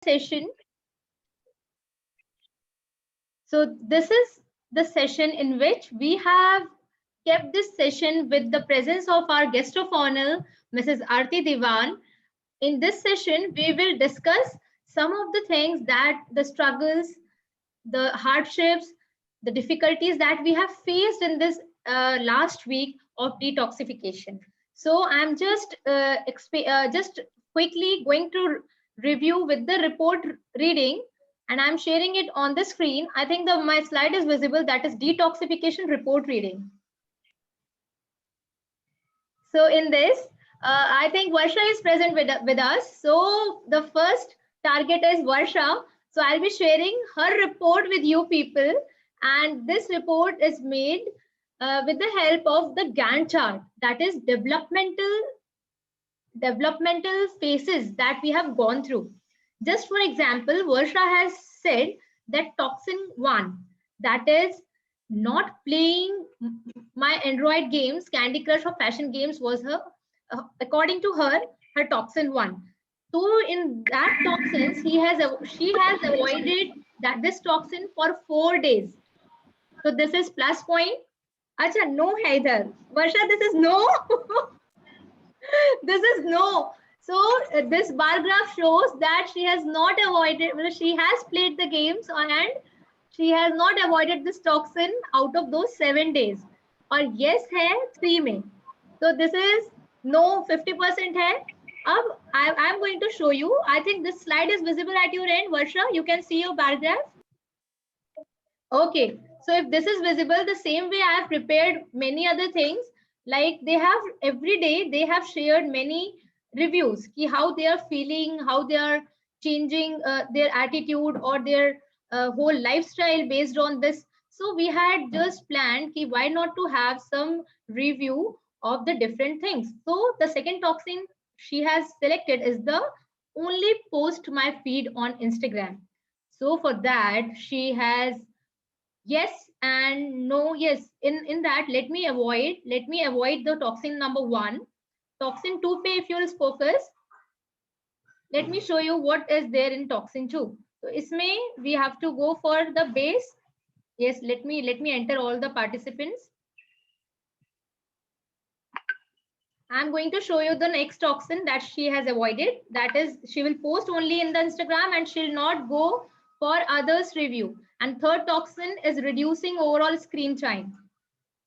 session. So this is the session in which we have kept this session with the presence of our guest of honor, Mrs. Aarti Diwan. In this session, we will discuss some of the things that the struggles, the hardships, the difficulties that we have faced in this last week of detoxification. So I'm just quickly going to review with the report reading, and I'm sharing it on the screen. I think my slide is visible. That is detoxification report reading. So in this, I think Varsha is present with us. So the first target is Varsha. So I'll be sharing her report with you people. And this report is made with the help of the Gantt chart, that is developmental phases that we have gone through. Just for example, Varsha has said that toxin 1, that is not playing my Android games, Candy Crush or fashion games, was her, according to her, her toxin 1. So in that toxins, she has avoided this toxin for 4 days. So this is plus point. Acha, no hai idhar. Varsha, this is no. This is no. So this bar graph shows that she has not avoided, she has played the games and she has not avoided this toxin out of those 7 days. Or yes hai 3 mein. So this is no, 50% hai. I'm going to show you. I think this slide is visible at your end. Varsha, you can see your bar graph. Okay. So if this is visible, the same way I have prepared many other things. Like they have every day, they have shared many reviews, how they are feeling, how they are changing their attitude or their whole lifestyle based on this. So we had just planned why not to have some review of the different things. So the second toxin she has selected is the only post my feed on Instagram. So for that she has yes and no. Yes, in that, let me avoid the toxin number 1. Toxin 2 pe if you'll focus, let me show you what is there in toxin 2. So isme we have to go for the base. Yes, let me enter all the participants. I'm going to show you the next toxin that she has avoided. That is, she will post only in the Instagram and she'll not go for others review. And third toxin is reducing overall screen time.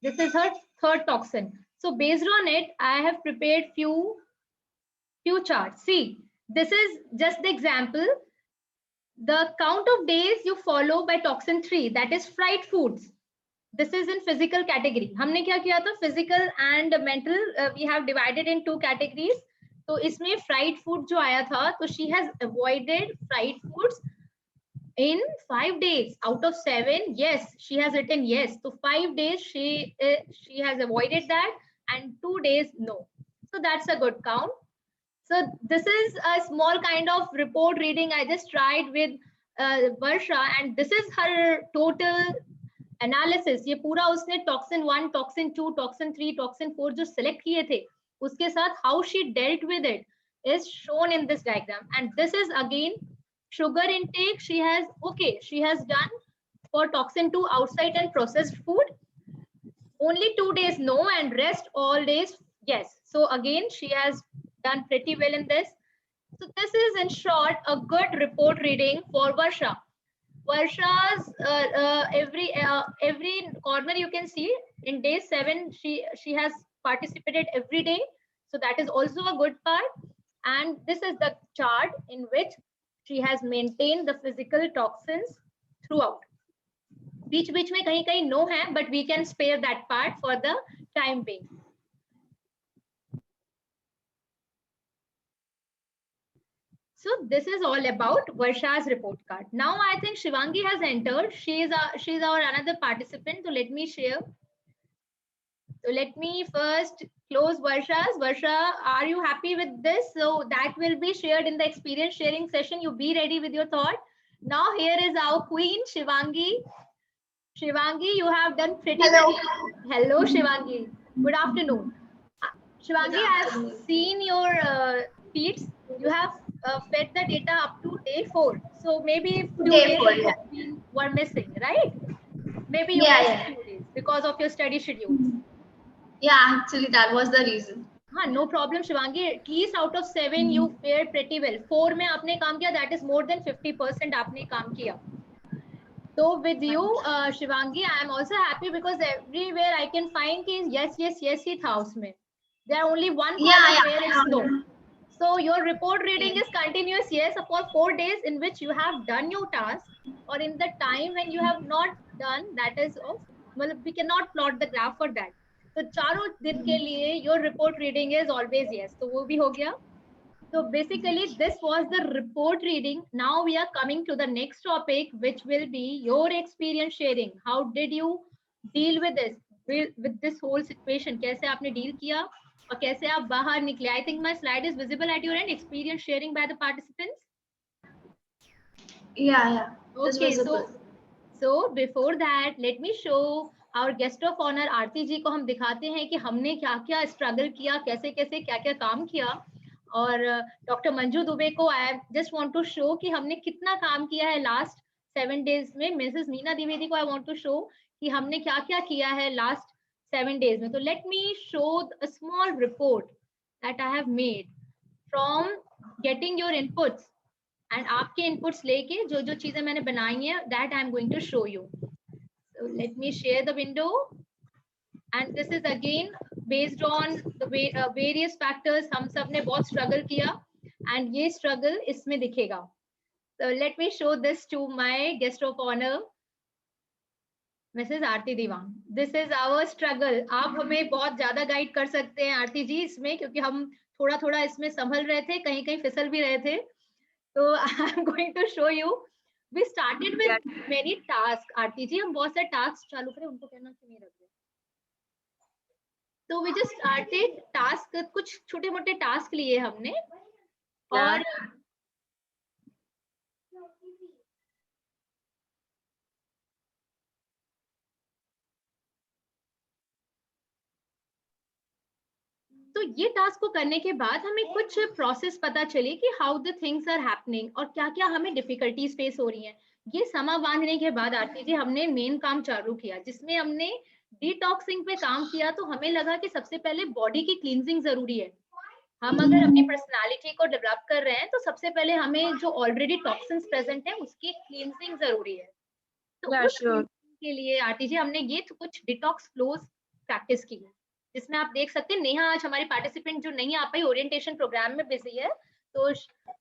This is her third toxin. So based on it, I have prepared few charts. See, this is just the example. The count of days you follow by toxin 3, that is fried foods. This is in physical category. हमने क्या किया था? Physical and mental we have divided in 2 categories. तो इसमें fried food जो आया था, तो she has avoided fried foods in 5 days out of 7. Yes, she has written yes. So 5 days she has avoided that, and 2 days no. So that's a good count. So this is a small kind of report reading I just tried with Varsha, and this is her total analysis. ये पूरा उसने toxin 1, toxin 2, toxin 3, toxin 4 जो select किए थे, उसके साथ how she dealt with it is shown in this diagram. And this is again sugar intake. She has done for toxin 2 outside and processed food. Only 2 days no, and rest all days yes. So again, she has done pretty well in this. So this is in short a good report reading for Varsha. Varsha's every corner you can see in day 7 she has participated every day. So that is also a good part. And this is the chart in which she has maintained the physical toxins throughout. बीच बीच में कहीं कहीं no है, but we can spare that part for the time being. So this is all about Varsha's report card. Now I think Shivangi has entered. She is our another participant. So let me share. So let me first close Varsha's. Varsha, are you happy with this? So that will be shared in the experience sharing session. You be ready with your thought. Now here is our queen, Shivangi. Shivangi, you have done pretty well. Hello, Shivangi. Good afternoon. Shivangi, I have seen your feeds. You have fed the data up to day 4. So maybe few Day days 4, yeah. were missing, right? Maybe you Yeah, missed yeah. few days because of your study schedules. Yeah, actually that was the reason. हाँ, no problem, Shivangi. At least out of 7 you fared pretty well. 4 में आपने काम किया, that is more than 50% आपने काम किया. So with you, Shivangi, I am also happy because everywhere I can find कि yes ही था उसमें. There are only one column where it's no. So your report reading is continuous, yes, for 4 days in which you have done your task, or in the time when you have not done, that is of, well, we cannot plot the graph for that. So चारों दिन के लिए your report reading is always yes. तो वो भी हो गया. So basically this was the report reading. Now we are coming to the next topic, which will be your experience sharing. How did you deal with this whole situation? कैसे आपने deal किया और कैसे आप बाहर निकले? I think my slide is visible at your end. Experience sharing by the participants. Yeah. Okay, so before that, let me show our guest of honor आरती जी को हम दिखाते हैं कि हमने क्या क्या स्ट्रगल किया, कैसे कैसे क्या क्या काम किया. और डॉक्टर मंजू दुबे को I just want to show कि हमने कितना काम किया है लास्ट 7 डेज में. मिसेस मीना द्विवेदी को आई वांट टू शो कि हमने क्या क्या किया है लास्ट 7 डेज में. तो let me show a small report that I have made from getting your inputs. And आपके इनपुट्स लेके जो जो चीजें मैंने बनाई हैं that I am going to show you. So let me share the window. And this is again based on the various factors. हम सब ने बहुत स्ट्रगल किया एंड ये स्ट्रगल इसमें दिखेगा. So let me show this to my guest of honor, Mrs. Aarti Diwan. This is our struggle. आप हमें बहुत ज्यादा गाइड कर सकते हैं आरती जी इसमें, क्योंकि हम थोड़ा थोड़ा इसमें संभल रहे थे, कहीं कहीं फिसल भी रहे थे. So I'm going to show you. We started with many tasks. आरती जी हम बहुत से टास्क चालू करें, उनको कहना कि नहीं रख दे. So we just started task, कुछ छोटे मोटे टास्क लिए हमने. और तो ये टास्क को करने के बाद हमें कुछ प्रोसेस पता चली कि how the things are happening और क्या क्या हमें डिफिकल्टीज फेस हो रही हैं. ये समा बांधने के बाद आरती जी हमने मेन काम चालू किया, जिसमें हमने डिटॉक्सिंग पे काम किया. तो हमें लगा कि सबसे पहले बॉडी की क्लींजिंग जरूरी है. हम अगर अपनी पर्सनालिटी को डेवलप कर रहे हैं तो सबसे पहले हमें जो ऑलरेडी टॉक्सिन्स प्रेजेंट है उसकी क्लींजिंग जरूरी है. तो उस के लिए आरती जी हमने ये कुछ डिटॉक्स फ्लोज प्रैक्टिस की है, जिसमें आप देख सकते हैं नेहा आज हमारी पार्टिसिपेंट जो नहीं आ पाई, ओरिएंटेशन प्रोग्राम में बिजी है. तो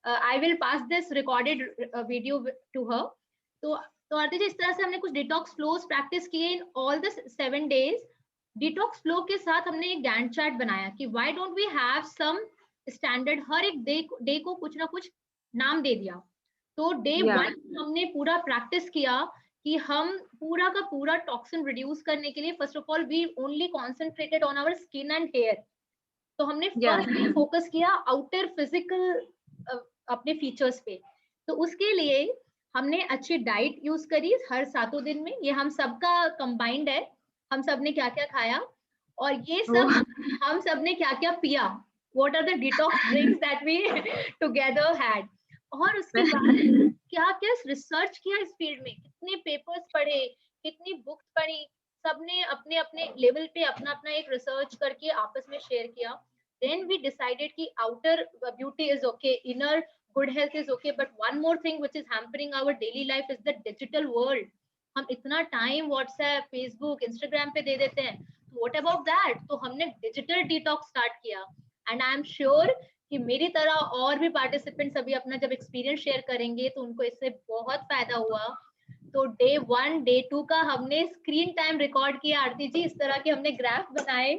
I will pass this recorded video to her. तो आरती जी इस तरह से हमने कुछ डिटॉक्स फ्लोज प्रैक्टिस किए in all the 7 days. Detox flow के साथ हमने एक गैंट चार्ट बनाया कि why don't we have some standard. हर एक डे को कुछ ना कुछ नाम दे दिया. तो डे 1 हमने पूरा प्रैक्टिस किया कि हम पूरा का पूरा टॉक्सिन रिड्यूस करने के लिए first of all we only concentrated on our skin and hair. तो हमने फर्स्ट डे फोकस किया आउटर फिजिकल अपने फीचर्स पे. तो उसके लिए हमने अच्छी डाइट यूज करी हर 7 दिन में. ये हम सबका कंबाइंड है, हम सब ने क्या क्या खाया और ये सब हम सब ने क्या क्या पिया. What are the detox drinks that we together had. और उसके बाद क्या क्या रिसर्च किया इस फील्ड में, कितने पेपर्स पढ़े, कितनी बुक्स पढ़ी. सबने अपने अपने लेवल पे अपना अपना एक रिसर्च करके आपस में शेयर किया. देन वी डिसाइडेड कि outer beauty is okay, inner good health is okay, but one more thing which is hampering our daily life is the digital world. हम इतना टाइम व्हाट्सएप, फेसबुक, इंस्टाग्राम पे दे देते हैं. What about that? तो हमने digital detox start किया. And I am sure कि मेरी तरह और भी पार्टिसिपेंट्स अभी अपना जब एक्सपीरियंस शेयर करेंगे तो उनको इससे बहुत फायदा हुआ. तो डे 1, डे 2 का हमने स्क्रीन टाइम रिकॉर्ड किया आरती जी. इस तरह के हमने ग्राफ बनाए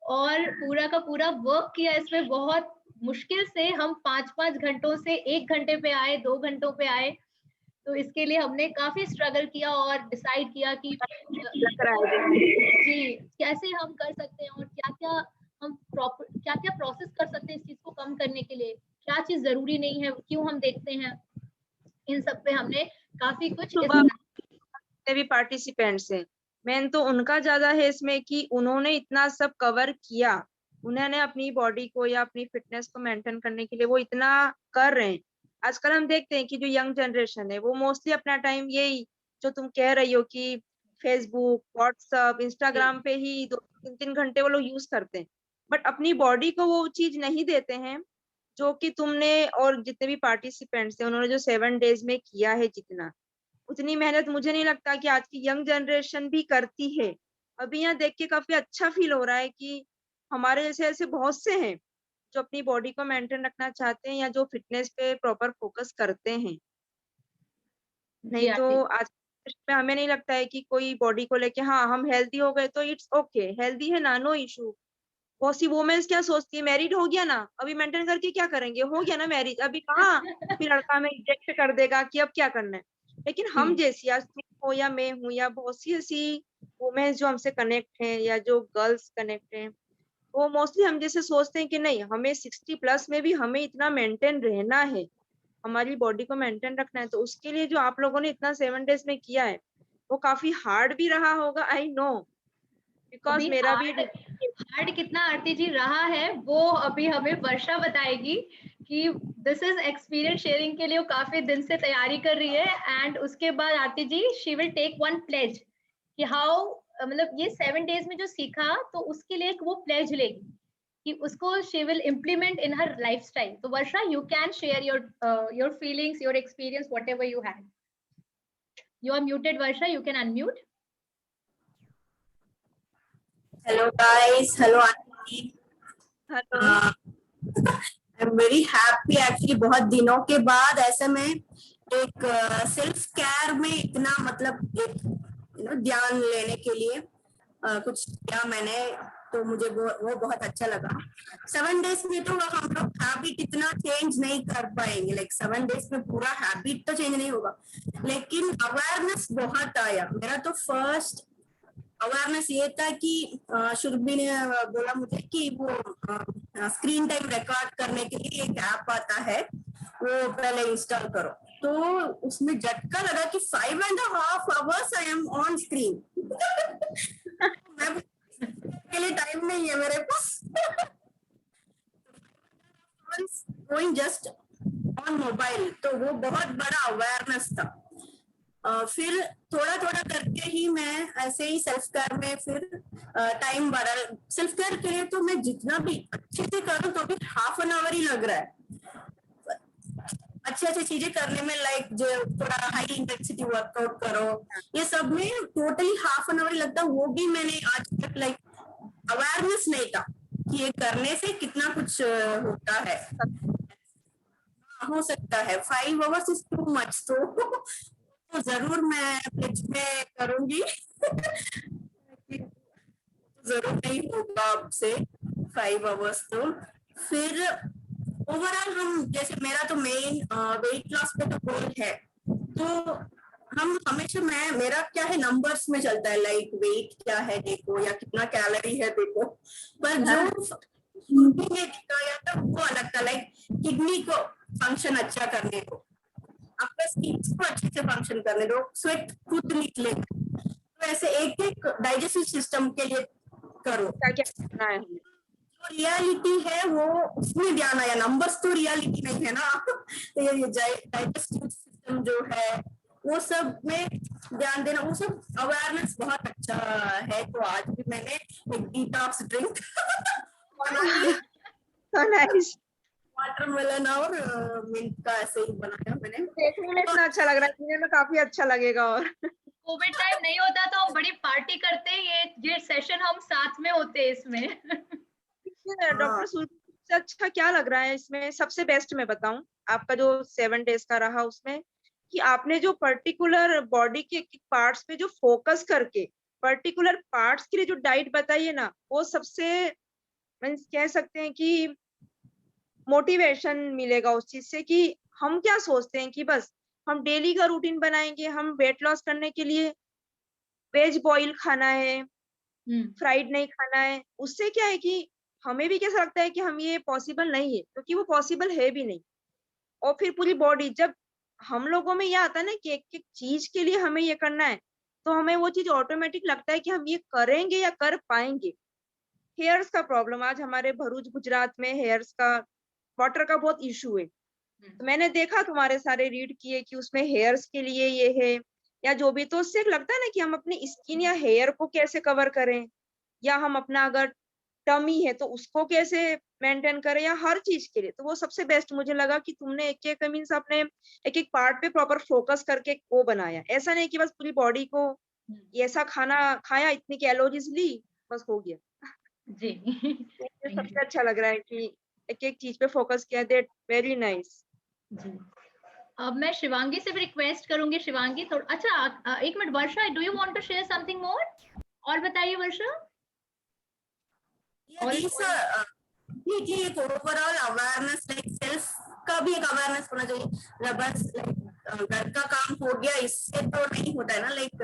और पूरा का पूरा वर्क किया इसमें. बहुत मुश्किल से हम 5-5 घंटों से 1 घंटे पे आए, 2 घंटों पे आए. तो इसके लिए हमने काफी स्ट्रगल किया और डिसाइड किया कि जी कैसे हम कर सकते हैं और क्या क्या हम क्या क्या प्रोसेस कर सकते हैं इस चीज को कम करने के लिए, क्या चीज जरूरी नहीं है, क्यों हम देखते हैं. इन सब पे हमने काफी कुछ भी पार्टिसिपेंट्स हैं. मेन तो उनका ज्यादा है इसमें कि उन्होंने इतना सब कवर किया. उन्होंने अपनी बॉडी को या अपनी फिटनेस को मेंटेन करने के लिए वो इतना कर रहे हैं। आजकल हम देखते हैं कि जो यंग जनरेशन है वो मोस्टली अपना टाइम यही जो तुम कह रही हो कि फेसबुक, व्हाट्सएप, इंस्टाग्राम पे ही 2-3 घंटे वो लोग यूज करते हैं, बट अपनी बॉडी को वो चीज नहीं देते हैं जो कि तुमने और जितने भी पार्टिसिपेंट्स हैं उन्होंने जो 7 डेज में किया है, जितना उतनी मेहनत मुझे नहीं लगता कि आज की यंग जनरेशन भी करती है। अभी यहाँ देख के काफी अच्छा फील हो रहा है कि हमारे जैसे ऐसे बहुत से हैं जो अपनी बॉडी को मेंटेन रखना चाहते हैं या जो फिटनेस पे प्रॉपर फोकस करते हैं। जी नहीं तो आरती। आज में हमें नहीं लगता है कि कोई बॉडी को लेके हाँ हम हेल्दी हो गए तो इट्स ओके, हेल्दी है ना, नो इशू। बहुत सी वुमेन्स क्या सोचती है, मैरिड हो गया ना अभी मेंटेन करके क्या करेंगे, हो गया ना मैरिज, अभी कहाँ फिर लड़का में रिजेक्ट कर देगा कि अब क्या करना है। लेकिन हम जी जैसी आज तुम हो या मैं हूँ या बहुत सी ऐसी वुमेन्स जो हमसे कनेक्ट हैं या जो गर्ल्स कनेक्ट हैं, वो मोस्टली हम जैसे सोचते हैं कि नहीं हमें 60+ में भी हमें इतना मेंटेन रहना है, हमारी बॉडी को मेंटेन रखना है। तो उसके लिए जो आप लोगों ने इतना 7 डेज में किया है वो काफी हार्ड भी रहा होगा, आई नो, बिकॉज अभी मेरा भी हार्ड हार्ड कितना आरती जी रहा है वो अभी हमें वर्षा बताएगी कि दिस इज एक्सपीरियंस शेयरिंग के लिए वो काफी दिन से तैयारी कर रही है। एंड उसके बाद Aarti ji she will take one pledge कि हाउ मतलब ये 7 डेज में जो सीखा तो उसके लिए एक वो प्लेज लेगी कि उसको शी विल इम्प्लीमेंट इन हर लाइफस्टाइल। तो Varsha you can share your feelings, your experience, whatever you had. You are muted Varsha, you can unmute. Hello guys, hello Aunty. Hello. I'm very happy actually बहुत दिनों के बाद ऐसे में एक self care में इतना मतलब एक ध्यान लेने के लिए कुछ किया मैंने, तो मुझे वो बहुत अच्छा लगा। 7 डेज में तो हम लोग हैबिट इतना चेंज नहीं कर पाएंगे, लाइक 7 डेज में पूरा हैबिट तो चेंज नहीं होगा, लेकिन अवेयरनेस बहुत आया। मेरा तो फर्स्ट अवेयरनेस ये था कि शुरभी ने बोला मुझे कि वो स्क्रीन टाइम रिकॉर्ड करने के लिए एक ऐप आता है, वो पहले इंस्टॉल करो। तो उसमें झटका लगा कि 5.5 hours I am on screen. मैं के लिए टाइम नहीं है मेरे पास। गोइंग जस्ट ऑन मोबाइल, तो वो बहुत बड़ा अवेयरनेस था। फिर थोड़ा थोड़ा करके ही मैं ऐसे ही सेल्फ केयर में फिर टाइम बढ़ा। सेल्फ केयर के लिए तो मैं जितना भी अच्छे से करूँ तो भी हाफ एन आवर ही लग रहा है अच्छी अच्छी चीजें करने में, लाइक जो थोड़ा हाई इंटेंसिटी वर्कआउट करो, ये सब में टोटली हाफ एन आवर ही लगता। वो भी मैंने आज तक लाइक अवेयरनेस नहीं था कि ये करने से कितना कुछ होता है, हो सकता है। 5 hours इज टू मच, तो जरूर मैं प्लेज में करूंगी। जरूर नहीं होगा आपसे 5 hours। तो फिर ओवरऑल हम जैसे मेरा तो मेन वेट लॉस पे तो गोल है, तो हम हमेशा मेरा क्या है नंबर्स में चलता है, लाइक वेट क्या है देखो या कितना कैलोरी है देखो, पर जो दिखाया था वो अलग था, लाइक किडनी को फंक्शन अच्छा करने को, आपका स्किन को अच्छे से फंक्शन करने दो, स्वेट खुद निकले, तो ऐसे एक एक डाइजेस्टिव सिस्टम के लिए करो। क्या क्या करना है हमें, जो रियलिटी है वो उसमें ध्यान आया, नंबर्स तो रियलिटी नहीं है ना। तो ये डाइजेस्टिव सिस्टम जो है वो सब में ध्यान देना, वो सब अवेयरनेस बहुत अच्छा है। तो आज भी मैंने एक डिटॉक्स ड्रिंक वाटरमेलन और मिल्क का ऐसे ही बनाया मैंने। देखने में इतना अच्छा लग रहा है, पीने में काफी अच्छा लगेगा। और कोविड टाइम नहीं होता तो हम बड़ी पार्टी करते हैं, ये सेशन हम साथ में होते हैं इसमें। डॉक्टर से अच्छा क्या लग रहा है इसमें, सबसे बेस्ट मैं बताऊं आपका जो 7 डेज का रहा उसमें, कि आपने जो पर्टिकुलर बॉडी के पार्ट्स पे जो फोकस करके पर्टिकुलर पार्ट्स के लिए जो डाइट बताई है ना, वो सबसे मीन्स कह सकते हैं कि मोटिवेशन मिलेगा उस चीज से कि हम क्या सोचते हैं कि बस हम डेली का रूटीन बनाएंगे, हम वेट लॉस करने के लिए वेज बॉइल खाना है, फ्राइड नहीं खाना है, उससे क्या है कि हमें भी कैसा लगता है कि हम ये पॉसिबल नहीं है, क्योंकि वो पॉसिबल है भी नहीं। और फिर पूरी बॉडी जब हम लोगों में ये आता है ना कि एक एक चीज के लिए हमें ये करना है, तो हमें वो चीज ऑटोमेटिक लगता है कि हम ये करेंगे या कर पाएंगे। हेयर्स का प्रॉब्लम, आज हमारे भरूच गुजरात में हेयर्स का वाटर का बहुत इशू है। तो मैंने देखा तुम्हारे सारे रीड किए कि उसमें हेयर्स के लिए ये है या जो भी, तो उससे लगता है ना कि हम अपनी स्किन या हेयर को कैसे कवर करें, या हम अपना अगर टमी है तो उसको कैसे मेंटेन करें, या हर चीज के लिए। तो वो सबसे बेस्ट मुझे लगा कि तुमने एक एक मीन्स अपने एक एक पार्ट पे प्रॉपर फोकस करके वो बनाया। ऐसा नहीं कि बस पूरी बॉडी को ऐसा खाना खाया, इतनी कैलोरीज ली, बस हो गया। जी। मुझे थैंक सबसे अच्छा लग रहा है कि एक एक चीज पे फोकस किया। That very nice. जी। अब मैं शिवांगी से भी रिक्वेस्ट करूंगी। शिवांगी थोड़ा, अच्छा एक minute, Varsha, do you want to share something more? और बताइए वर्षा। देखिए एक ओवरऑल अवेयरनेस, लाइक सेल्फ का भी एक अवेयरनेस होना चाहिए। बस लाइक घर का काम हो गया इससे तो नहीं होता है ना, लाइक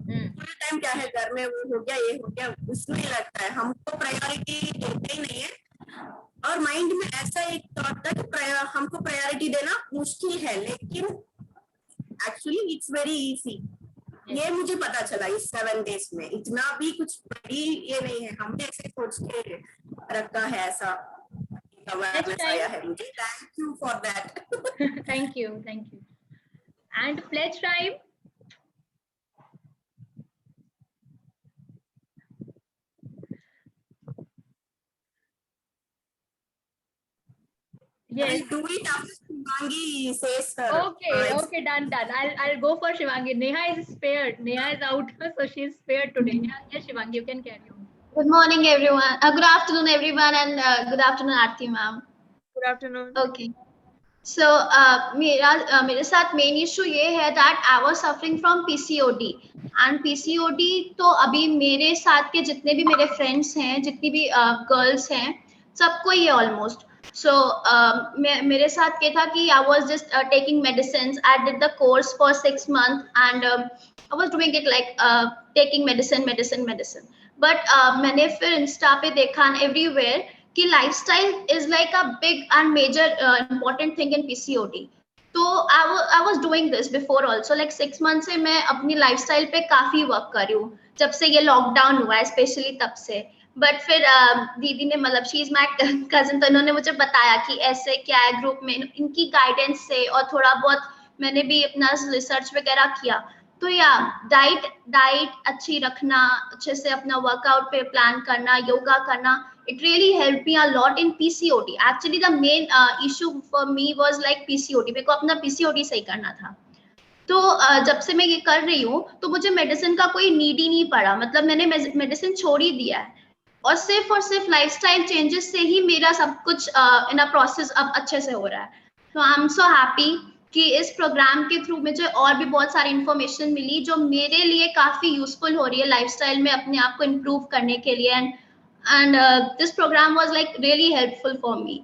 पूरे टाइम क्या है घर में, वो हो गया ये हो गया, उसमें लगता है हमको प्रायोरिटी देते ही नहीं है। और माइंड में ऐसा एक थॉट था कि हमको प्रायोरिटी देना मुश्किल है, लेकिन एक्चुअली इट्स वेरी इजी। ये मुझे पता चला इस 7 डेज में, इतना भी कुछ बड़ी ये नहीं है, हमने ऐसे सोच के रखा है, ऐसा अवेयरनेस आया है मुझे। Thank you for that. Thank you, thank you. And pledge time. Yes. I'll do it after Shivangi says her. Okay, done. I'll go for Shivangi. Neha is spared. Neha is out, so she's spared today. Yes, Shivangi, you can carry on. Good morning, everyone. Good afternoon, everyone, and good afternoon, Aarti ma'am. Good afternoon. Okay. So मेरे साथ main issue ये है that I was suffering from PCOD and PCOD तो अभी मेरे साथ के जितने भी मेरे फ्रेंड्स हैं, जितनी भी गर्ल्स हैं, सबको ये ऑलमोस्ट। So मेरे साथ ये था कि I was just taking medicines. I did the course for 6 months and I was doing it like taking medicine. But मैंने फिर इंस्टा पे देखा everywhere कि lifestyle is like a big and major important thing in PCOD. तो I was doing this before also, like 6 month से मैं अपनी lifestyle पे काफी वर्क कर रही हूँ, जब से ये लॉकडाउन हुआ है स्पेशली तब से। बट फिर दीदी ने, मतलब शी इज माय कजिन, तो इन्होंने मुझे बताया कि ऐसे क्या है ग्रुप में, इनकी गाइडेंस से और थोड़ा बहुत मैंने भी अपना रिसर्च वगैरह किया। तो या डाइट अच्छी रखना, अच्छे से अपना वर्कआउट पे प्लान करना, योगा करना, it really helped me a lot in PCOD. Actually the main issue for me was like PCOD. मेरे को अपना PCOD सही करना था। तो जब से मैं ये कर रही हूँ तो मुझे मेडिसिन का कोई नीड ही नहीं पड़ा, मतलब मैंने मेडिसिन छोड़ ही दिया है और सिर्फ लाइफस्टाइल चेंजेस से ही मेरा सब कुछ इन अ प्रोसेस अब अच्छे से हो रहा है। तो आई एम सो हैप्पी कि इस प्रोग्राम के थ्रू मुझे और भी बहुत सारी इंफॉर्मेशन मिली जो मेरे लिए काफी यूजफुल हो रही है लाइफस्टाइल में अपने आप को इम्प्रूव करने के लिए। And this program was like really helpful for me,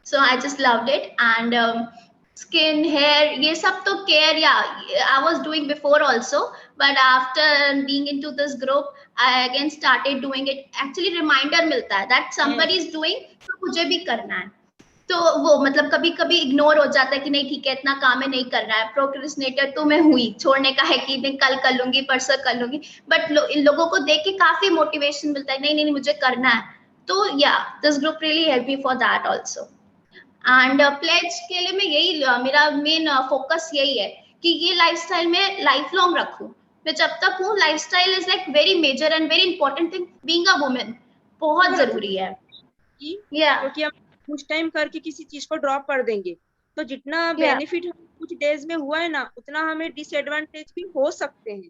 so I just loved it. And skin, hair, ये सब तो care, yeah, I was doing before also, but after being into this group I again started doing it. Actually reminder मिलता है that somebody is doing, तो मुझे भी करना है। तो वो मतलब कभी कभी इग्नोर हो जाता है कि नहीं ठीक है इतना काम है नहीं करना है, प्रोक्रेस्टिनेटर तो मैं हुई, छोड़ने का है कि मैं कल कर लूंगी, परसों कर लूंगी, बट इन लोगों को देख के काफी मोटिवेशन मिलता है, नहीं मुझे करना है। तो या this group really help me for that also. And pledge के लिए मैं यही, मेरा मेन फोकस यही है कि ये लाइफस्टाइल में लाइफ लॉन्ग रखूं। मैं जब तक हूँ, lifestyle is like very major and very important thing being a women, बहुत जरूरी है। क्योंकि हम कुछ टाइम करके किसी चीज को ड्रॉप कर देंगे तो जितना बेनिफिट कुछ डेज में हुआ है ना, उतना हमें डिसएडवांटेज भी हो सकते हैं।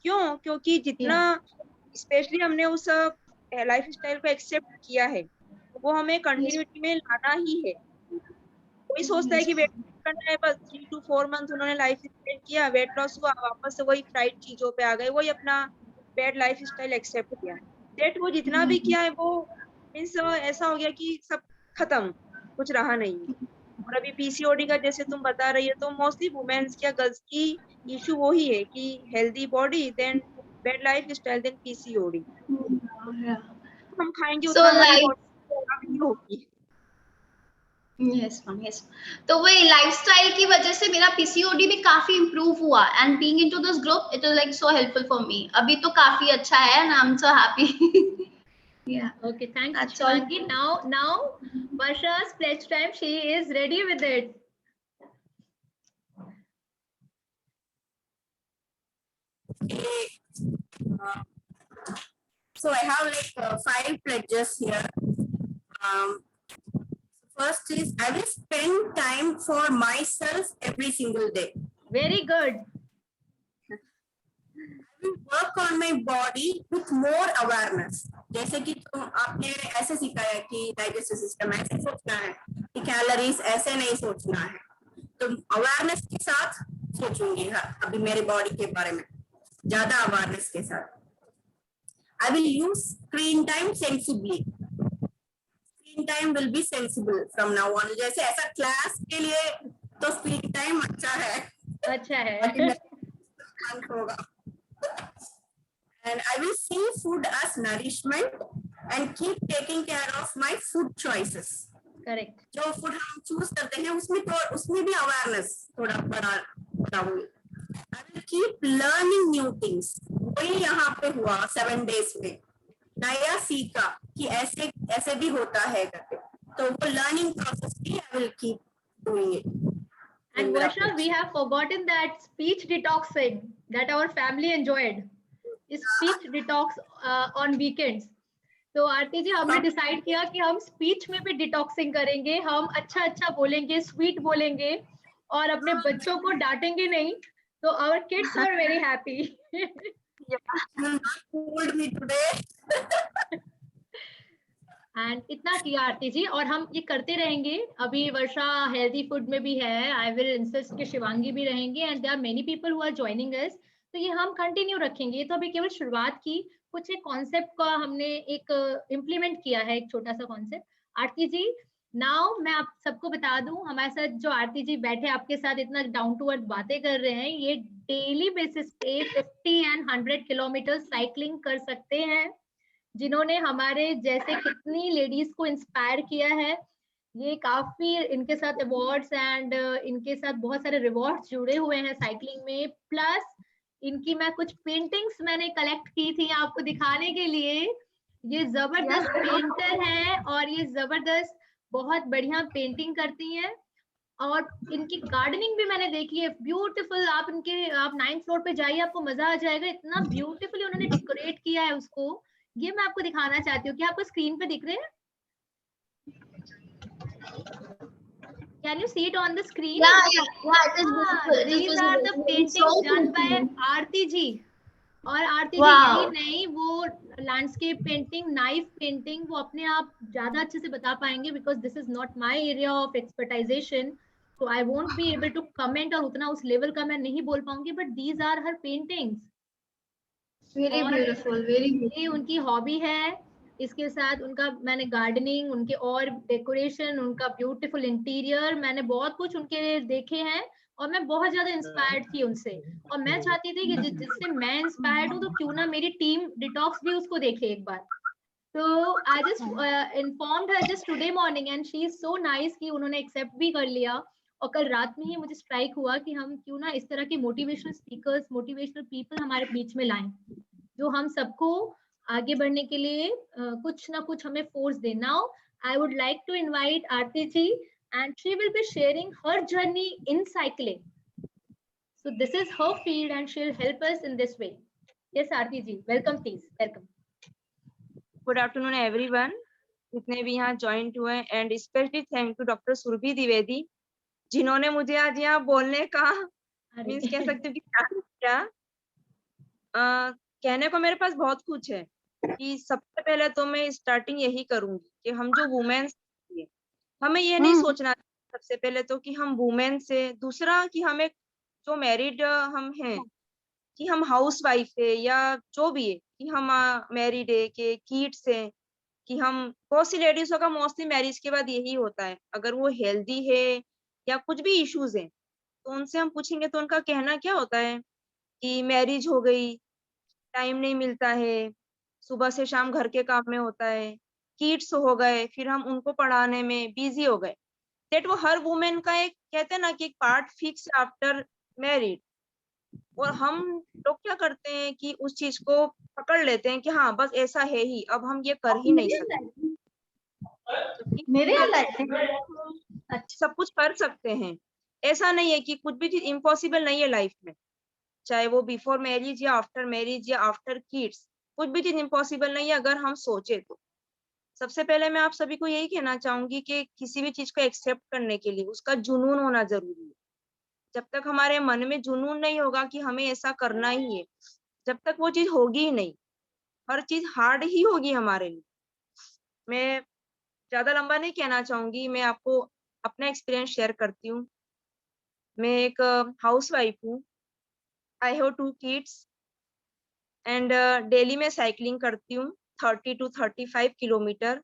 क्यों? क्योंकि जितना स्पेशली हमने उस लाइफ स्टाइल को एक्सेप्ट किया है वो हमें कंटिन्यूटी में लाना ही है। कोई सोचता है कि वेट करना है, बस 3 to 4 मंथ उन्होंने लाइफ स्टाइल किया, वेट लॉस हुआ, वापस से वही फ्राइड चीजों पे आ गए, वही अपना बैड लाइफ स्टाइल एक्सेप्ट किया। डेट वो जितना भी किया है वो मीन्स ऐसा हो गया कि सब खत्म, कुछ रहा नहीं। और अभी पीसीओडी का जैसे तुम बता रही है तो मोस्टली वुमेन्स या गर्ल्स की इशू वो ही है कि healthy body then bad life style then PCOD. हम खाएंगे उतना हमारी बॉडी होगी। Yes ma'am, yes. तो वही लाइफस्टाइल की वजह से मेरा पीसीओडी भी काफी इंप्रूव हुआ and being into this group it is like so helpful for me. अभी तो काफी अच्छा है and I am so happy. Yeah. Okay, thanks, That's all. Shivangi. Now, Varsha's pledge time. She is ready with it. So I have like 5 pledges here. First is I will spend time for myself every single day. Very good. I will work on my body with more awareness. जैसे कि तुम आपने ऐसे सिखाया कि digestive system ऐसे सोचना है, कि कैलोरीज ऐसे नहीं सोचना है, तो अवेयरनेस के साथ सोचूंगी अभी मेरे बॉडी के बारे में, ज्यादा अवेयरनेस के साथ. I will use screen time sensibly. Screen time will be sensible from now on. जैसे ऐसा क्लास के लिए तो screen time अच्छा है. अच्छा है. होगा. And I will see food as nourishment and keep taking care of my food choices. Correct. जो food हम choose करते हैं उसमें भी awareness थोड़ा बड़ा हुई. I will keep learning new things. वही यहाँ पे हुआ 7 days में, नया सीखा कि ऐसे भी होता है करके, तो वो learning process भी I will keep doing it. And Varsha, we have forgotten that speech detoxing that our family enjoyed. Speech detox on weekends. तो आरती जी हमने डिसाइड किया कि हम स्पीच में भी डिटॉक्सिंग करेंगे, हम अच्छा बोलेंगे, स्वीट बोलेंगे और अपने बच्चों को डांटेंगे नहीं. तो our kids were very happy. Told me today. And इतना किया आरती जी, और हम ये करते रहेंगे. अभी वर्षा हेल्दी फूड में भी है. आई विल इंसिस्ट कि शिवांगी भी रहेंगे and there are many people who are joining us. तो ये हम कंटिन्यू रखेंगे. तो अभी केवल शुरुआत की, कुछ एक कॉन्सेप्ट का हमने एक इम्प्लीमेंट किया है, एक छोटा सा कॉन्सेप्ट. आरती जी, नाउ मैं आप सबको बता दूं, हमारे साथ जो आरती जी बैठे आपके साथ इतना डाउन टू अर्थ बातें कर रहे हैं, ये डेली बेसिस पे 50 एंड 100 किलोमीटर साइकिलिंग कर सकते हैं, जिन्होंने हमारे जैसे कितनी लेडीज को इंस्पायर किया है. ये काफी इनके साथ अवार्ड्स एंड इनके साथ बहुत सारे रिवॉर्ड्स जुड़े हुए हैं साइकिलिंग में. प्लस इनकी मैं कुछ पेंटिंग्स मैंने कलेक्ट की थी आपको दिखाने के लिए. ये जबरदस्त पेंटर है और ये जबरदस्त बहुत बढ़िया पेंटिंग करती हैं. और इनकी गार्डनिंग भी मैंने देखी है, ब्यूटीफुल. आप 9th फ्लोर पे जाइए, आपको मजा आ जाएगा. इतना ब्यूटीफुली उन्होंने डेकोरेट किया है उसको. ये मैं आपको दिखाना चाहती हूँ. क्या आपको स्क्रीन पे दिख रहे हैं? Can you see it on the screen? Yeah, it is visible. These are the paintings done by आरती जी. और आरती जी यही नहीं, वो लैंडस्केप पेंटिंग, नाइफ पेंटिंग, वो अपने आप ज्यादा अच्छे से बता पाएंगे, because this is not my area of expertisation. So I won't be able to comment, और उतना उस लेवल का मैं नहीं बोल पाऊंगी. But these are her paintings. Very beautiful, very beautiful. ये उनकी हॉबी है. इसके साथ उनका मैंने गार्डनिंग, उनके और डेकोरेशन, उनका ब्यूटीफुल इंटीरियर, मैंने बहुत कुछ उनके देखे हैं और मैं बहुत ज्यादा इंस्पायर्ड थी उनसे. और मैं चाहती थी कि जिससे मैं इंस्पायर्ड हूँ, तो क्यों ना मेरी टीम डिटॉक्स भी उसको देखे एक बार. तो I just informed her just today morning and she is so nice कि उन्होंने एक्सेप्ट भी कर लिया. और कल रात में ही मुझे स्ट्राइक हुआ कि हम क्यों ना इस तरह के मोटिवेशनल स्पीकर्स, मोटिवेशनल पीपल हमारे बीच में लाएं, जो हम सबको आगे बढ़ने के लिए कुछ ना कुछ हमें फोर्स दे. Now I would like to invite Aarti ji and she will be sharing her journey in cycling. So this is her field and she'll help us in this way. Yes, Aarti ji, welcome please. Welcome. Good afternoon everyone, जितने भी यहाँ joint हुए, and specially thank to doctor Surbhi Dwivedi, जिन्होंने मुझे आज यहाँ बोलने का मीन्स कह सकते हो कि क्या कहने को मेरे पास बहुत कुछ है. कि सबसे पहले तो मैं स्टार्टिंग यही करूंगी कि हम जो वुमेन्स, हमें ये नहीं सोचना सबसे पहले तो कि हम वुमेन से, दूसरा कि हमें जो मैरिड हम हैं कि हम हाउस वाइफ है या जो भी है कि हम मैरिड है कि किड्स है, कि हम बहुत सी लेडीजों का मोस्टली मैरिज के बाद यही होता है, अगर वो हेल्दी है या कुछ भी इश्यूज है तो उनसे हम पूछेंगे तो उनका कहना क्या होता है कि मैरिज हो गई, टाइम नहीं मिलता है, सुबह से शाम घर के काम में होता है, किड्स हो गए, फिर हम उनको पढ़ाने में बिजी हो गए. दैट वो हर वुमेन का एक कहते हैं ना कि एक पार्ट फिक्स आफ्टर मैरिड. और हम लोग क्या करते हैं कि उस चीज को पकड़ लेते हैं कि हाँ बस ऐसा है ही, अब हम ये कर ही नहीं सकते। जबकि मेरे सब कुछ कर सकते हैं। ऐसा नहीं है कि कुछ भी चीज इम्पॉसिबल नहीं है लाइफ में, चाहे वो बिफोर मैरिज या आफ्टर मैरिज या आफ्टर किड्स, कुछ भी चीज इम्पॉसिबल नहीं है अगर हम सोचे तो। सबसे पहले मैं आप सभी को यही कहना चाहूंगी कि किसी भी चीज को एक्सेप्ट करने के लिए उसका जुनून होना जरूरी है। जब तक हमारे मन में जुनून नहीं होगा कि हमें ऐसा करना ही है, जब तक वो चीज होगी ही नहीं। हर चीज हार्ड ही होगी हमारे लिए। मैं ज्यादा लंबा नहीं कहना चाहूंगी, मैं आपको अपना एक्सपीरियंस शेयर करती हूँ। मैं एक हाउस वाइफ हूँ। I have 2 kids and daily मैं साइकिलिंग करती हूँ 30 to 35 किलोमीटर।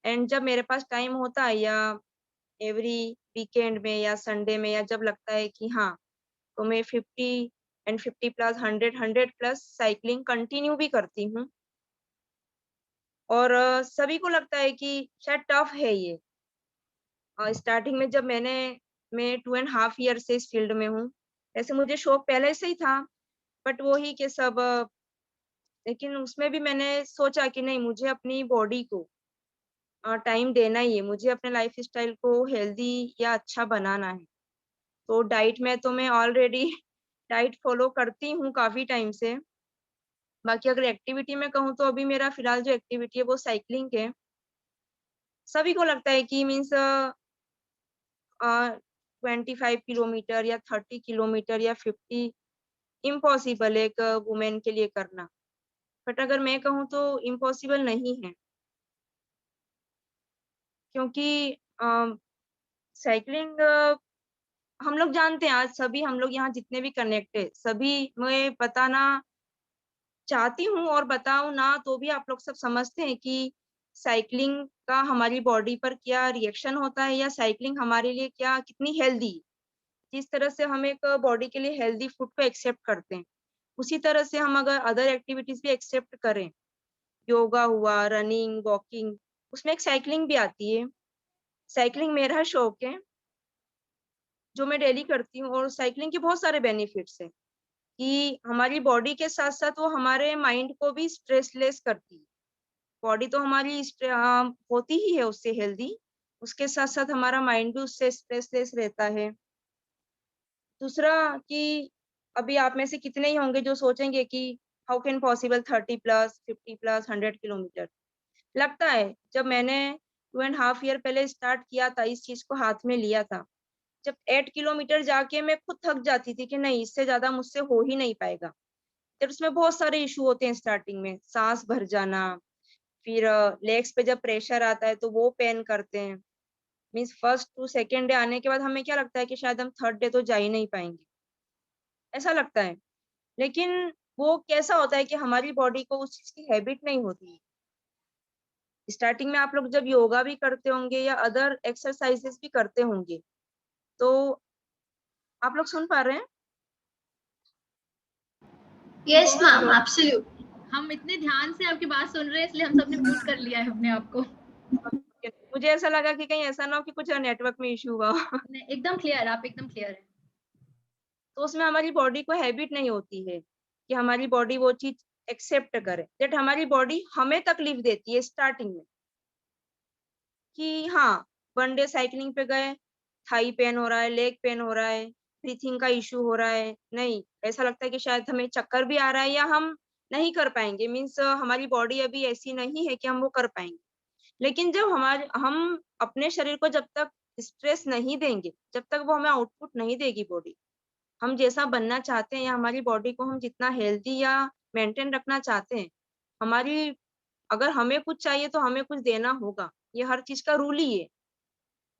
एंड जब मेरे पास टाइम होता है या एवरी वीकेंड में या संडे में या जब लगता है कि हाँ, तो मैं 50 and 50 plus 100 plus cycling continue भी करती हूँ। और सभी को लगता है कि शायद टफ है ये। स्टार्टिंग में जब मैं 2.5 ईयर से इस फील्ड में हूँ। ऐसे मुझे शौक पहले से ही था, बट वो ही कि सब लेकिन उसमें भी मैंने सोचा कि नहीं, मुझे अपनी बॉडी को टाइम देना ही है, मुझे अपने लाइफ स्टाइल को हेल्दी या अच्छा बनाना है। तो डाइट में तो मैं ऑलरेडी डाइट फॉलो करती हूँ काफी टाइम से। बाकी अगर एक्टिविटी में कहूँ तो अभी मेरा फिलहाल जो एक्टिविटी है वो साइकिलिंग है। सभी को लगता है कि मीन्स 25 किलोमीटर या 30 किलोमीटर या 50 इम्पॉसिबल एक वुमेन के लिए करना, बट अगर मैं कहूँ तो इम्पॉसिबल नहीं है। क्योंकि साइकिलिंग हम लोग जानते हैं, आज सभी हम लोग यहाँ जितने भी कनेक्ट है, सभी मैं बताना चाहती हूँ और बताऊं ना तो भी आप लोग सब समझते हैं कि साइकिलिंग का हमारी बॉडी पर क्या रिएक्शन होता है, या साइकिलिंग हमारे लिए क्या कितनी हेल्दी। जिस तरह से हम एक बॉडी के लिए हेल्दी फूड को एक्सेप्ट करते हैं, उसी तरह से हम अगर अदर एक्टिविटीज भी एक्सेप्ट करें, योगा हुआ, रनिंग, वॉकिंग, उसमें एक साइकिलिंग भी आती है। साइकिलिंग मेरा शौक है जो मैं डेली करती हूँ, और साइकिलिंग के बहुत सारे बेनिफिट्स हैं कि हमारी बॉडी के साथ साथ वो हमारे माइंड को भी स्ट्रेसलेस करती है। बॉडी तो हमारी होती ही है उससे हेल्दी, उसके साथ साथ हमारा माइंड भी उससे स्ट्रेसलेस रहता है। दूसरा कि अभी आप में से कितने ही होंगे जो सोचेंगे कि how can possible 30 plus 50 plus 100 kilometre. लगता है जब मैंने 2.5 ईयर पहले स्टार्ट किया था, इस चीज को हाथ में लिया था, जब 8 किलोमीटर जाके मैं खुद थक जाती थी कि नहीं, इससे ज्यादा मुझसे हो ही नहीं पाएगा। जब उसमें बहुत सारे इशू होते हैं स्टार्टिंग में, सांस भर जाना, फिर लेग्स पे जब प्रेशर आता है तो वो पेन करते हैं। Means first to second day आने के बाद हमें क्या लगता है कि शायद हम थर्ड डे तो जा ही नहीं पाएंगे, ऐसा लगता है। लेकिन वो कैसा होता है कि हमारी बॉडी को उस चीज की हैबिट नहीं होती। स्टार्टिंग में आप लोग जब योगा भी करते होंगे या अदर एक्सरसाइजेस भी करते होंगे, तो आप लोग सुन पा रहे हैं? यस बहुत मैम, एब्सोल्युटली। हम इतने ध्यान से आपकी बात सुन रहे हैं, इसलिए हम सबने म्यूट कर लिया है अपने आप को। मुझे ऐसा लगा कि कहीं ऐसा ना हो कि कुछ नेटवर्क में इशू हुआ। एकदम क्लियर, आप एकदम क्लियर है। तो उसमें हमारी बॉडी को हैबिट नहीं होती है कि हमारी बॉडी वो चीज एक्सेप्ट करे, दैट हमारी बॉडी हमें तकलीफ देती है स्टार्टिंग में कि हाँ, वन डे साइकिलिंग पे गए, थाई पेन हो रहा है, लेग पेन हो रहा है, ब्रीथिंग का इशू हो रहा है, नहीं, ऐसा लगता है कि शायद हमें चक्कर भी आ रहा है या हम नहीं कर पाएंगे। मीन्स हमारी बॉडी अभी ऐसी नहीं है कि हम वो कर पाएंगे। लेकिन जब हम अपने शरीर को जब तक स्ट्रेस नहीं देंगे, जब तक वो हमें आउटपुट नहीं देगी बॉडी, हम जैसा बनना चाहते हैं या हमारी बॉडी को हम जितना हेल्दी या मेंटेन रखना चाहते हैं, हमारी अगर हमें कुछ चाहिए तो हमें कुछ देना होगा। ये हर चीज का रूल ही है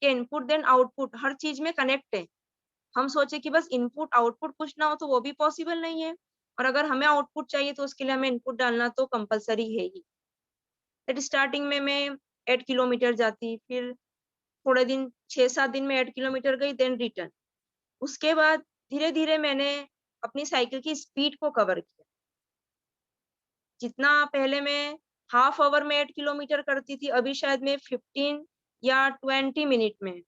कि इनपुट देन आउटपुट हर चीज में कनेक्ट है। हम सोचे कि बस इनपुट आउटपुट कुछ ना हो तो वो भी पॉसिबल नहीं है, और अगर हमें आउटपुट चाहिए तो उसके लिए हमें इनपुट डालना तो कंपलसरी है ही। स्टार्टिंग में मैं 8 किलोमीटर जाती, फिर थोड़े दिन 6-7 दिन में 8 किलोमीटर गई, देन रिटर्न। उसके बाद धीरे धीरे मैंने अपनी साइकिल की स्पीड को कवर किया। जितना पहले मैं हाफ आवर में 8 किलोमीटर करती थी, अभी शायद मैं 15 या 20 मिनट में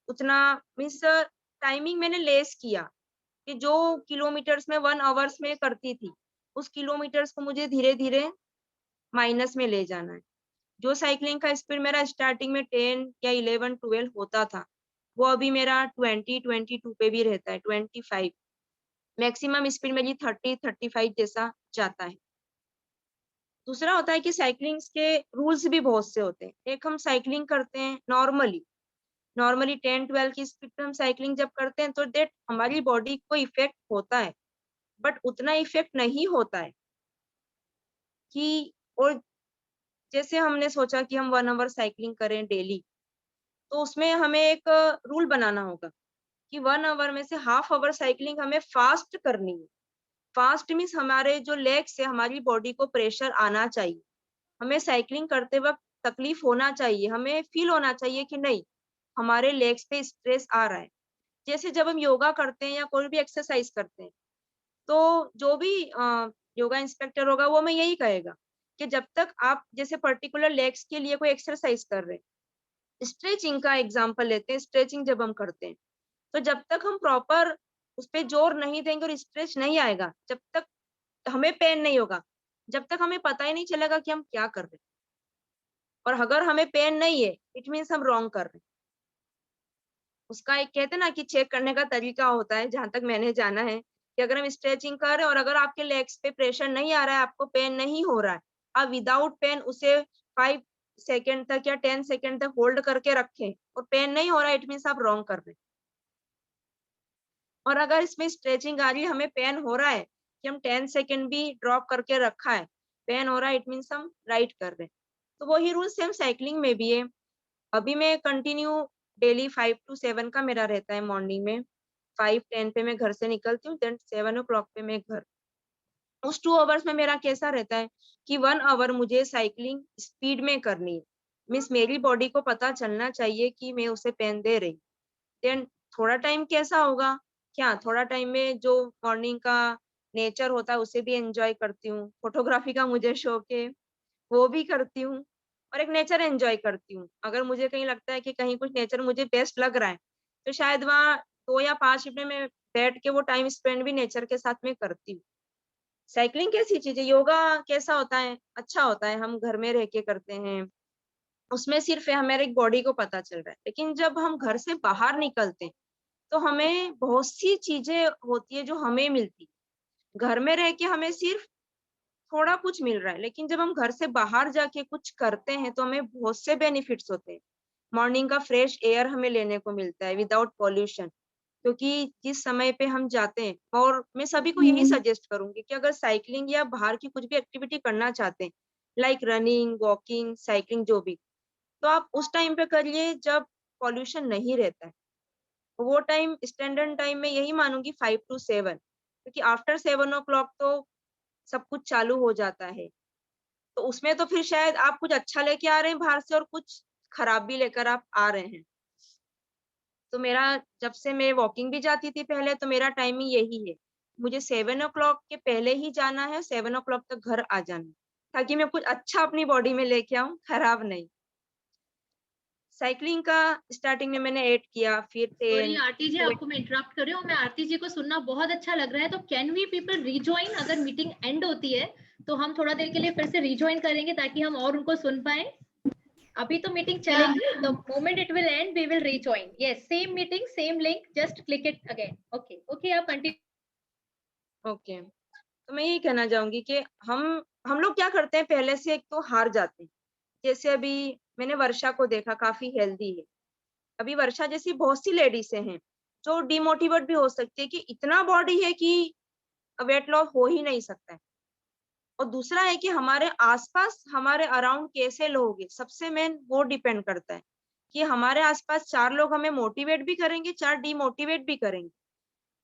उतना, मीन्स टाइमिंग मैंने लेस किया कि जो किलोमीटर्स में 1 आवर्स में करती थी, उस किलोमीटर्स को मुझे धीरे धीरे माइनस में ले जाना है। जो साइकिलिंग का स्पीड मेरा स्टार्टिंग में 10 या 11 12 होता था, वो अभी मेरा 20 22 पे भी रहता है, 25। मैक्सिमम स्पीड मेरी 30 35 जैसा जाता है। दूसरा होता है कि साइकिलिंग के रूल्स भी बहुत से होते हैं। एक, हम साइकिलिंग करते हैं नॉर्मली 10 12 की स्पीड पे हम साइकिलिंग जब करते हैं तो देट हमारी बॉडी को इफेक्ट होता है, बट उतना इफेक्ट नहीं होता है कि, और जैसे हमने सोचा कि हम 1 आवर साइकिलिंग करें डेली, तो उसमें हमें एक रूल बनाना होगा कि 1 आवर में से हाफ आवर साइकिलिंग हमें फास्ट करनी है। फास्ट मीन्स हमारे जो लेग्स से हमारी बॉडी को प्रेशर आना चाहिए, हमें साइकिलिंग करते वक्त तकलीफ होना चाहिए, हमें फील होना चाहिए कि नहीं हमारे लेग्स पे स्ट्रेस आ रहा है। जैसे जब हम योगा करते हैं या कोई भी एक्सरसाइज करते हैं, तो जो भी योगा इंस्ट्रक्टर होगा वो हमें यही कहेगा कि जब तक आप जैसे पर्टिकुलर लेग्स के लिए कोई एक्सरसाइज कर रहे हैं, स्ट्रेचिंग का एग्जांपल लेते हैं, स्ट्रेचिंग जब हम करते हैं तो जब तक हम प्रॉपर उस पर जोर नहीं देंगे और स्ट्रेच नहीं आएगा, जब तक हमें पेन नहीं होगा, जब तक हमें पता ही नहीं चलेगा कि हम क्या कर रहे हैं। और अगर हमें पेन नहीं है, इट मीन्स हम रॉन्ग कर रहे हैं। उसका एक कहते हैं ना कि चेक करने का तरीका होता है, जहां तक मैंने जाना है, कि अगर हम स्ट्रेचिंग कर रहे हैं और अगर आपके लेग्स पे प्रेशर नहीं आ रहा है, आपको पेन नहीं हो रहा है, आप विदाउट पेन उसे 5 सेकेंड तक या 10 सेकेंड तक होल्ड करके रखें और पेन नहीं हो रहा है, इट मीन्स आप रॉन्ग कर रहे हैं। और अगर इसमें स्ट्रेचिंग आ रही है, हमें पेन हो रहा है कि हम 10 सेकेंड भी ड्रॉप करके रखा है, पेन हो रहा है, इट मीन्स हम राइट कर रहे हैं। तो वही रूल सेम साइकिलिंग में भी है। अभी मैं कंटिन्यू डेली 5 to 7 का मेरा रहता है मॉर्निंग में। 5:10 पे मैं घर से निकलती हूँ, देन 7 o'clock पे मैं घर। उस 2 आवर्स में मेरा कैसा रहता है कि 1 आवर मुझे साइकिलिंग स्पीड में करनी है। मीन्स मेरी बॉडी को पता चलना चाहिए कि मैं उसे पेन दे रही। देन थोड़ा टाइम कैसा होगा, क्या थोड़ा टाइम में जो मॉर्निंग का नेचर होता है उसे भी एंजॉय करती हूँ। फोटोग्राफी का मुझे शौक है, वो भी करती हूँ और एक नेचर एंजॉय करती हूँ। अगर मुझे कहीं लगता है कि कहीं कुछ नेचर मुझे बेस्ट लग रहा है, तो शायद वहाँ 2 या 5 मिनट में बैठ के वो टाइम स्पेंड भी नेचर के साथ में करती हूँ। साइकिलिंग कैसी चीज है, योगा कैसा होता है, अच्छा होता है, हम घर में रह के करते हैं, उसमें सिर्फ हमारे बॉडी को पता चल रहा है। लेकिन जब हम घर से बाहर निकलते हैं तो हमें बहुत सी चीजें होती है जो हमें मिलती। घर में रह के हमें सिर्फ थोड़ा कुछ मिल रहा है, लेकिन जब हम घर से बाहर जाके कुछ करते हैं तो हमें बहुत से बेनिफिट्स होते हैं। मॉर्निंग का फ्रेश एयर हमें लेने को मिलता है विदाउट पॉल्यूशन, क्योंकि जिस समय पे हम जाते हैं, और मैं सभी को यही सजेस्ट करूंगी कि अगर साइकिलिंग या बाहर की कुछ भी एक्टिविटी करना चाहते हैं, लाइक रनिंग, वॉकिंग, साइकिलिंग, जो भी, तो आप उस टाइम पे करिए जब पॉल्यूशन नहीं रहता है। वो टाइम स्टैंडर्ड टाइम में यही मानूंगी 5 to 7, क्योंकि आफ्टर 7 o'clock तो सब कुछ चालू हो जाता है। तो उसमें तो फिर शायद आप कुछ अच्छा लेके आ रहे हैं बाहर से और कुछ खराब भी लेकर आप आ रहे हैं। तो मेरा, जब से मैं वॉकिंग भी जाती थी पहले, तो मेरा टाइमिंग यही है, मुझे 7 o'clock के पहले ही जाना है, 7 o'clock तक घर आ जाना है, ताकि मैं कुछ अच्छा अपनी बॉडी में लेके आऊं, खराब नहीं। साइकिलिंग का स्टार्टिंग में मैंने 8 किया, फिर सॉरी 10। आरती जी, आपको मैं इंटरप्ट कर रही हूँ। मैं आरती जी को सुनना बहुत अच्छा लग रहा है, तो कैन वी पीपल रिजॉइन? अगर मीटिंग एंड होती है तो हम थोड़ा देर के लिए फिर से रिजॉइन करेंगे ताकि हम और उनको सुन पाए। अभी तो मीटिंग चलेगी, the moment it will end we will rejoin. Yes, same meeting, same link, just click it again. Okay okay, आप कंटिन्यू। ओके, तो मैं यही कहना चाहूंगी कि हम लोग क्या करते हैं, पहले से एक तो हार जाते हैं। जैसे अभी मैंने वर्षा को देखा, काफी हेल्दी है। अभी वर्षा जैसी बहुत सी लेडीज हैं जो डिमोटिवेट भी हो सकती है कि इतना बॉडी है कि वेट लॉस हो ही नहीं सकता है। और दूसरा है कि हमारे आसपास, हमारे अराउंड कैसे लोग हैं, सबसे मेन वो डिपेंड करता है कि हमारे आसपास 4 लोग हमें मोटिवेट भी करेंगे, 4 डिमोटिवेट भी करेंगे।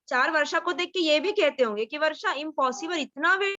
4 वर्षा को देख के ये भी कहते होंगे कि वर्षा इम्पॉसिबल, इतना वेट